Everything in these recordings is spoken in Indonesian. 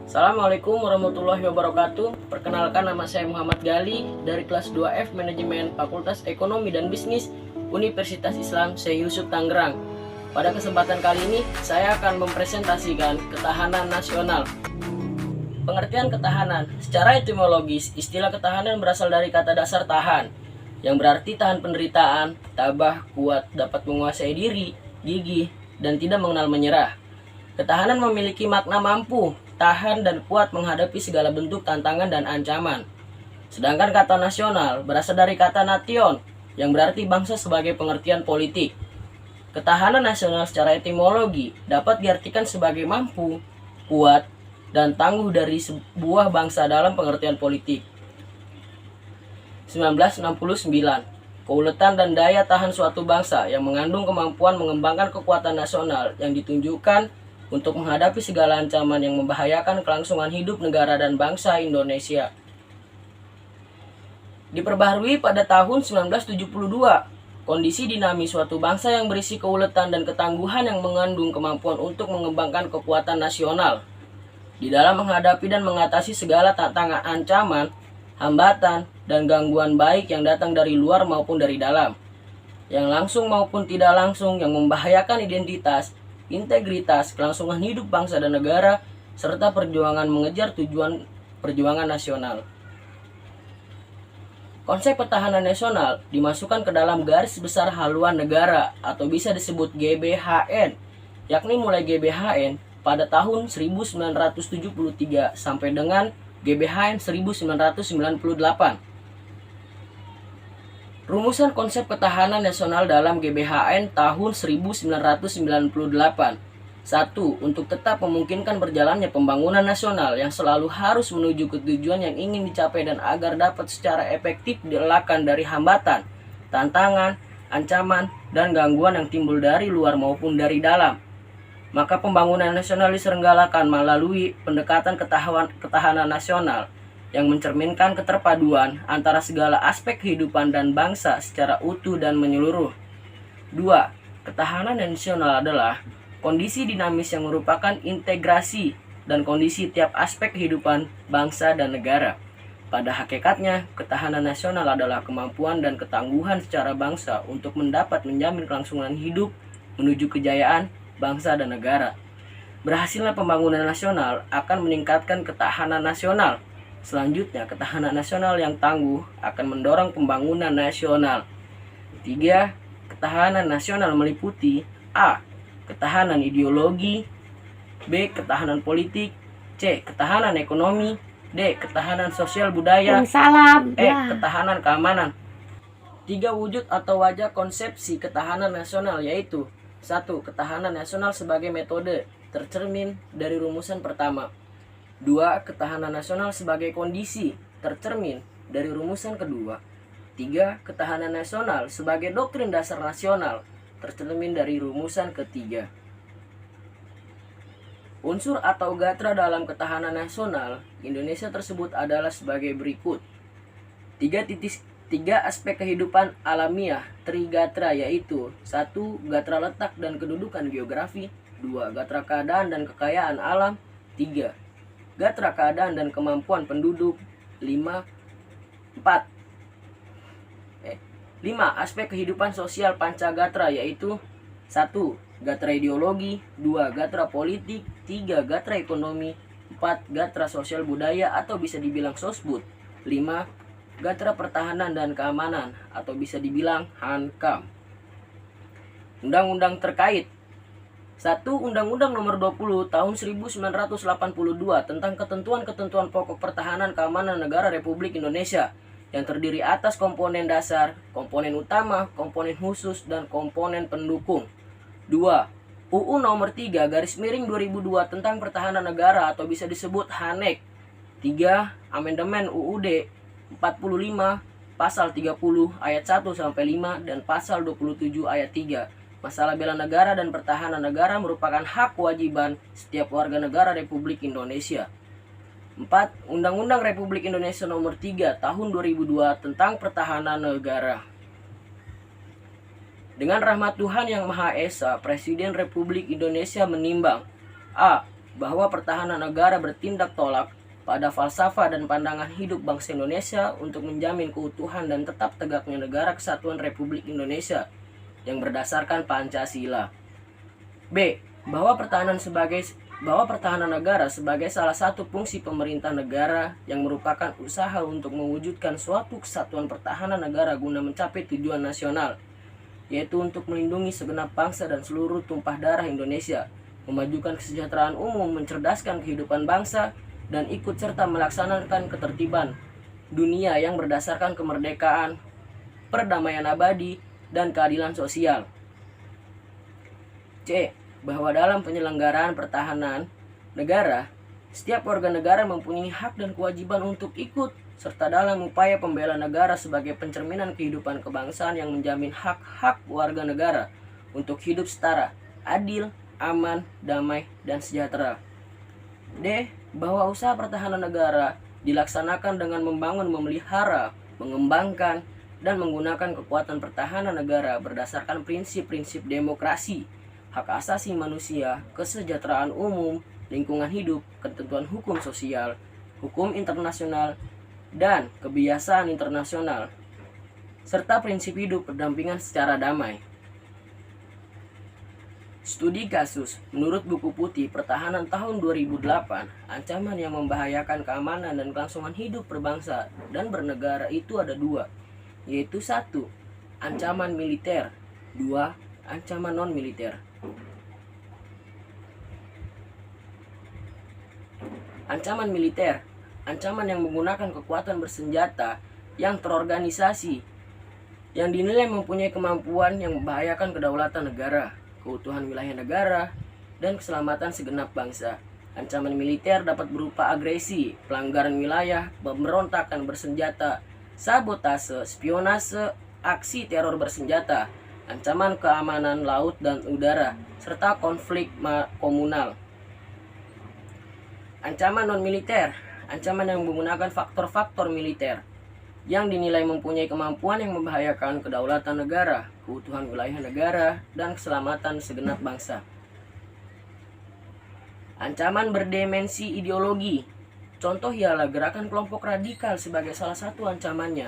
Assalamualaikum warahmatullahi wabarakatuh. Perkenalkan, nama saya Muhammad Gali dari kelas 2F Manajemen Fakultas Ekonomi dan Bisnis Universitas Islam Syekh Yusuf Tangerang. Pada kesempatan kali ini saya akan mempresentasikan ketahanan nasional. Pengertian ketahanan. Secara etimologis, istilah ketahanan berasal dari kata dasar tahan, yang berarti tahan penderitaan, tabah, kuat, dapat menguasai diri, gigih, dan tidak mengenal menyerah. Ketahanan memiliki makna mampu, tahan, dan kuat menghadapi segala bentuk tantangan dan ancaman. Sedangkan kata nasional berasal dari kata nation, yang berarti bangsa sebagai pengertian politik. Ketahanan nasional secara etimologi dapat diartikan sebagai mampu, kuat, dan tangguh dari sebuah bangsa dalam pengertian politik. 1969. Keuletan dan daya tahan suatu bangsa yang mengandung kemampuan mengembangkan kekuatan nasional yang ditunjukkan untuk menghadapi segala ancaman yang membahayakan kelangsungan hidup negara dan bangsa Indonesia. Diperbaharui pada tahun 1972, kondisi dinamis suatu bangsa yang berisi keuletan dan ketangguhan yang mengandung kemampuan untuk mengembangkan kekuatan nasional di dalam menghadapi dan mengatasi segala tantangan, ancaman, hambatan, dan gangguan baik yang datang dari luar maupun dari dalam, yang langsung maupun tidak langsung, yang membahayakan identitas, integritas, kelangsungan hidup bangsa dan negara, serta perjuangan mengejar tujuan perjuangan nasional. Konsep pertahanan nasional dimasukkan ke dalam garis besar haluan negara atau bisa disebut GBHN, yakni mulai GBHN pada tahun 1973 sampai dengan GBHN 1998. Rumusan konsep ketahanan nasional dalam GBHN tahun 1998. 1. Untuk tetap memungkinkan berjalannya pembangunan nasional yang selalu harus menuju ke tujuan yang ingin dicapai dan agar dapat secara efektif dielakkan dari hambatan, tantangan, ancaman, dan gangguan yang timbul dari luar maupun dari dalam. Maka pembangunan nasional diselenggarakan melalui pendekatan ketahanan nasional yang mencerminkan keterpaduan antara segala aspek kehidupan dan bangsa secara utuh dan menyeluruh. 2. Ketahanan nasional adalah kondisi dinamis yang merupakan integrasi dan kondisi tiap aspek kehidupan bangsa dan negara. Pada hakikatnya, ketahanan nasional adalah kemampuan dan ketangguhan secara bangsa untuk menjamin kelangsungan hidup menuju kejayaan bangsa dan negara. Berhasilnya pembangunan nasional akan meningkatkan ketahanan nasional. Selanjutnya, ketahanan nasional yang tangguh akan mendorong pembangunan nasional. 3. Ketahanan nasional meliputi A. Ketahanan ideologi, B. Ketahanan politik, C. Ketahanan ekonomi, D. Ketahanan sosial budaya, Ketahanan keamanan. 3 wujud atau wajah konsepsi ketahanan nasional yaitu 1. Ketahanan nasional sebagai metode tercermin dari rumusan pertama. 2. Ketahanan nasional sebagai kondisi tercermin dari rumusan kedua. 3. Ketahanan nasional sebagai doktrin dasar nasional tercermin dari rumusan ketiga. Unsur atau gatra dalam ketahanan nasional Indonesia tersebut adalah sebagai berikut. 3 aspek kehidupan alamiah trigatra yaitu 1. Gatra letak dan kedudukan geografi, 2. Gatra keadaan dan kekayaan alam, 3. Gatra keadaan dan kemampuan penduduk, 5 aspek kehidupan sosial pancagatra yaitu 1. Gatra ideologi, 2. Gatra politik, 3. Gatra ekonomi, 4. Gatra sosial budaya atau bisa dibilang sosbud, 5. Gatra pertahanan dan keamanan atau bisa dibilang Hankam. Undang-undang terkait. 1. Undang-Undang Nomor 20 Tahun 1982 tentang ketentuan-ketentuan pokok pertahanan keamanan negara Republik Indonesia yang terdiri atas komponen dasar, komponen utama, komponen khusus, dan komponen pendukung. 2. UU Nomor 3 /2002 tentang pertahanan negara atau bisa disebut HANEK. 3. Amandemen UUD 45 Pasal 30 ayat 1 sampai 5 dan Pasal 27 ayat 3. Masalah bela negara dan pertahanan negara merupakan hak kewajiban setiap warga negara Republik Indonesia. 4. Undang-Undang Republik Indonesia Nomor 3 Tahun 2002 tentang pertahanan negara. Dengan rahmat Tuhan Yang Maha Esa, Presiden Republik Indonesia menimbang A. bahwa pertahanan negara bertindak tolak pada falsafah dan pandangan hidup bangsa Indonesia untuk menjamin keutuhan dan tetap tegaknya negara kesatuan Republik Indonesia yang berdasarkan Pancasila. B. Bahwa pertahanan negara sebagai salah satu fungsi pemerintah negara yang merupakan usaha untuk mewujudkan suatu kesatuan pertahanan negara guna mencapai tujuan nasional, yaitu untuk melindungi segenap bangsa dan seluruh tumpah darah Indonesia, memajukan kesejahteraan umum, mencerdaskan kehidupan bangsa, dan ikut serta melaksanakan ketertiban dunia yang berdasarkan kemerdekaan, perdamaian abadi, dan keadilan sosial. C. Bahwa dalam penyelenggaraan pertahanan negara, setiap warga negara mempunyai hak dan kewajiban untuk ikut serta dalam upaya pembela negara sebagai pencerminan kehidupan kebangsaan yang menjamin hak-hak warga negara untuk hidup setara, adil, aman, damai, dan sejahtera. D. Bahwa usaha pertahanan negara dilaksanakan dengan membangun, memelihara, mengembangkan, dan menggunakan kekuatan pertahanan negara berdasarkan prinsip-prinsip demokrasi, hak asasi manusia, kesejahteraan umum, lingkungan hidup, ketentuan hukum sosial, hukum internasional, dan kebiasaan internasional, serta prinsip hidup berdampingan secara damai. Studi kasus, menurut buku putih pertahanan tahun 2008, ancaman yang membahayakan keamanan dan kelangsungan hidup berbangsa dan bernegara itu ada dua, yaitu 1. Ancaman militer, 2. Ancaman non-militer. Ancaman militer, ancaman yang menggunakan kekuatan bersenjata yang terorganisasi, yang dinilai mempunyai kemampuan yang membahayakan kedaulatan negara, keutuhan wilayah negara, dan keselamatan segenap bangsa. Ancaman militer dapat berupa agresi, pelanggaran wilayah, pemberontakan bersenjata, sabotase, spionase, aksi teror bersenjata, ancaman keamanan laut dan udara, serta konflik komunal. Ancaman non-militer, ancaman yang menggunakan faktor-faktor militer, yang dinilai mempunyai kemampuan yang membahayakan kedaulatan negara, keutuhan wilayah negara, dan keselamatan segenap bangsa. Ancaman berdimensi ideologi, contoh ialah gerakan kelompok radikal sebagai salah satu ancamannya.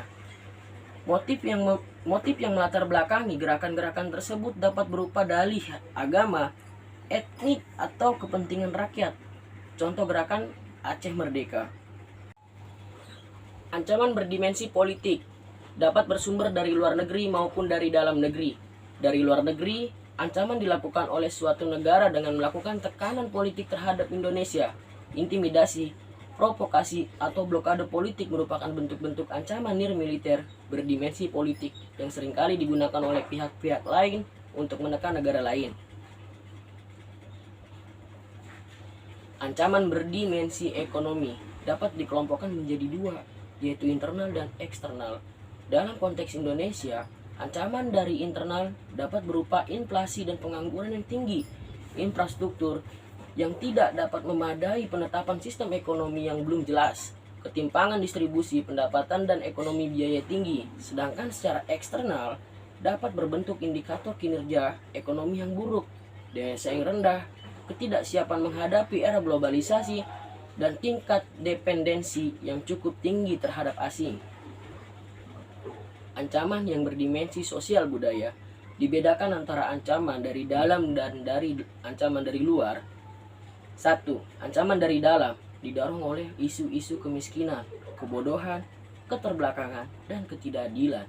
Motif yang melatar belakangi gerakan-gerakan tersebut dapat berupa dalih agama, etnik, atau kepentingan rakyat. Contoh gerakan Aceh Merdeka. Ancaman berdimensi politik dapat bersumber dari luar negeri maupun dari dalam negeri. Dari luar negeri, ancaman dilakukan oleh suatu negara dengan melakukan tekanan politik terhadap Indonesia, intimidasi, provokasi, atau blokade politik merupakan bentuk-bentuk ancaman nirmiliter berdimensi politik yang seringkali digunakan oleh pihak-pihak lain untuk menekan negara lain. Ancaman berdimensi ekonomi dapat dikelompokkan menjadi dua, yaitu internal dan eksternal. Dalam konteks Indonesia, ancaman dari internal dapat berupa inflasi dan pengangguran yang tinggi, infrastruktur yang tidak dapat memadai, penetapan sistem ekonomi yang belum jelas, ketimpangan distribusi pendapatan dan ekonomi biaya tinggi. Sedangkan secara eksternal dapat berbentuk indikator kinerja ekonomi yang buruk, daya saing rendah, ketidaksiapan menghadapi era globalisasi, dan tingkat dependensi yang cukup tinggi terhadap asing. Ancaman yang berdimensi sosial budaya dibedakan antara ancaman dari dalam dan ancaman dari luar. 1. Ancaman dari dalam didorong oleh isu-isu kemiskinan, kebodohan, keterbelakangan, dan ketidakadilan.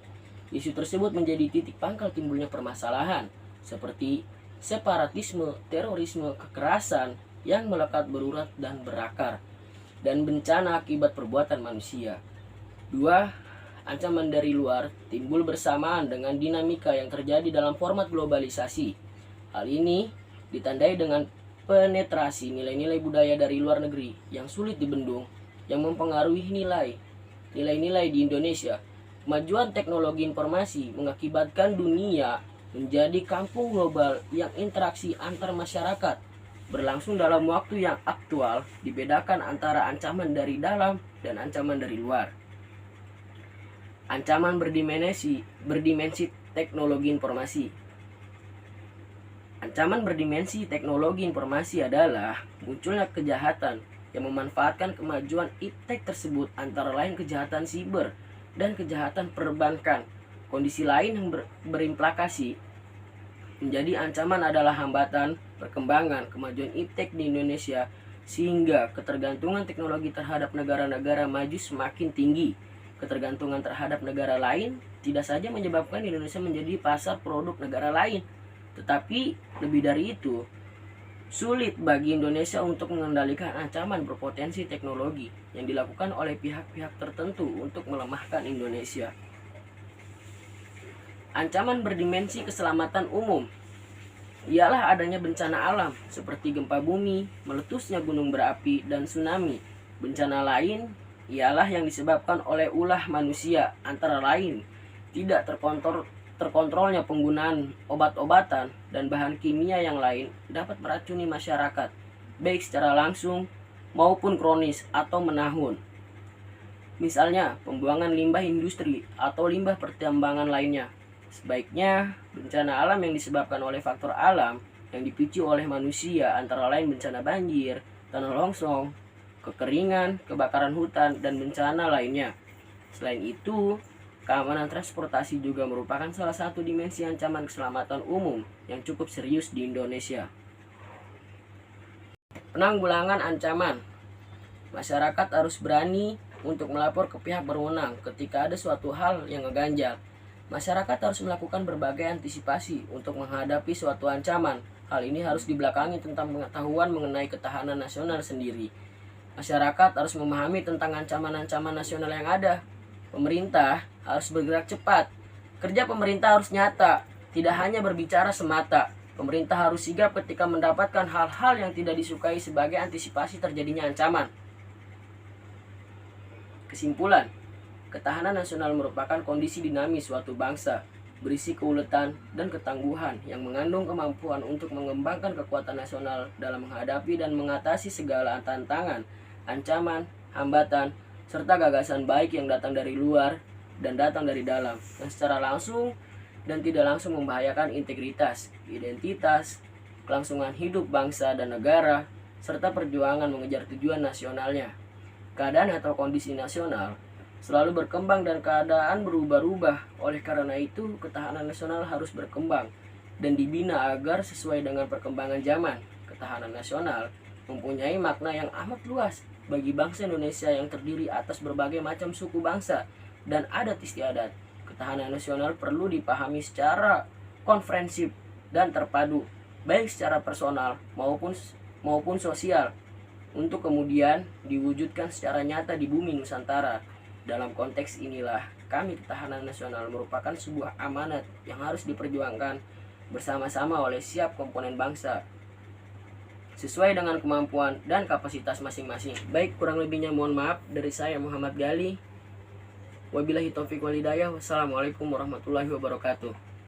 Isu tersebut menjadi titik pangkal timbulnya permasalahan seperti separatisme, terorisme, kekerasan yang melekat berurat dan berakar, dan bencana akibat perbuatan manusia. 2. Ancaman dari luar timbul bersamaan dengan dinamika yang terjadi dalam format globalisasi. Hal ini ditandai dengan penetrasi nilai-nilai budaya dari luar negeri yang sulit dibendung, yang mempengaruhi nilai-nilai di Indonesia. Kemajuan teknologi informasi mengakibatkan dunia menjadi kampung global yang interaksi antar masyarakat berlangsung dalam waktu yang aktual. Dibedakan antara ancaman dari dalam dan ancaman dari luar. Ancaman berdimensi teknologi informasi. Ancaman berdimensi teknologi informasi adalah munculnya kejahatan yang memanfaatkan kemajuan iptek tersebut, antara lain kejahatan siber dan kejahatan perbankan. Kondisi lain yang berimplikasi menjadi ancaman adalah hambatan perkembangan kemajuan iptek di Indonesia, sehingga ketergantungan teknologi terhadap negara-negara maju semakin tinggi. Ketergantungan terhadap negara lain tidak saja menyebabkan Indonesia menjadi pasar produk negara lain, tetapi lebih dari itu, sulit bagi Indonesia untuk mengendalikan ancaman berpotensi teknologi yang dilakukan oleh pihak-pihak tertentu untuk melemahkan Indonesia. Ancaman berdimensi keselamatan umum ialah adanya bencana alam seperti gempa bumi, meletusnya gunung berapi, dan tsunami. Bencana lain ialah yang disebabkan oleh ulah manusia, antara lain tidak terkontrolnya penggunaan obat-obatan dan bahan kimia yang lain dapat meracuni masyarakat, baik secara langsung maupun kronis atau menahun. Misalnya, pembuangan limbah industri atau limbah pertambangan lainnya. Sebaiknya, bencana alam yang disebabkan oleh faktor alam yang dipicu oleh manusia, antara lain bencana banjir, tanah longsor, kekeringan, kebakaran hutan, dan bencana lainnya. Selain itu, keamanan transportasi juga merupakan salah satu dimensi ancaman keselamatan umum yang cukup serius di Indonesia. Penanggulangan ancaman. Masyarakat harus berani untuk melapor ke pihak berwenang ketika ada suatu hal yang ngeganjal. Masyarakat harus melakukan berbagai antisipasi untuk menghadapi suatu ancaman. Hal ini harus dibelakangi tentang pengetahuan mengenai ketahanan nasional sendiri. Masyarakat harus memahami tentang ancaman-ancaman nasional yang ada. Pemerintah harus bergerak cepat. Kerja pemerintah harus nyata, tidak hanya berbicara semata. Pemerintah harus sigap ketika mendapatkan hal-hal yang tidak disukai sebagai antisipasi terjadinya ancaman. Kesimpulan, ketahanan nasional merupakan kondisi dinamis suatu bangsa, berisi keuletan dan ketangguhan yang mengandung kemampuan untuk mengembangkan kekuatan nasional dalam menghadapi dan mengatasi segala tantangan, ancaman, hambatan, serta gagasan baik yang datang dari luar dan datang dari dalam, yang secara langsung dan tidak langsung membahayakan integritas, identitas, kelangsungan hidup bangsa dan negara, serta perjuangan mengejar tujuan nasionalnya. Keadaan atau kondisi nasional selalu berkembang dan keadaan berubah-ubah. Oleh karena itu, ketahanan nasional harus berkembang dan dibina agar sesuai dengan perkembangan zaman. Ketahanan nasional mempunyai makna yang amat luas bagi bangsa Indonesia yang terdiri atas berbagai macam suku bangsa dan adat istiadat. Ketahanan nasional perlu dipahami secara komprehensif dan terpadu, baik secara personal maupun sosial, untuk kemudian diwujudkan secara nyata di bumi Nusantara. Dalam konteks inilah, ketahanan nasional merupakan sebuah amanat yang harus diperjuangkan bersama-sama oleh setiap komponen bangsa, sesuai dengan kemampuan dan kapasitas masing-masing. Baik, kurang lebihnya mohon maaf dari saya Muhammad Gali. Wabillahi taufiq wal hidayah. Wassalamualaikum warahmatullahi wabarakatuh.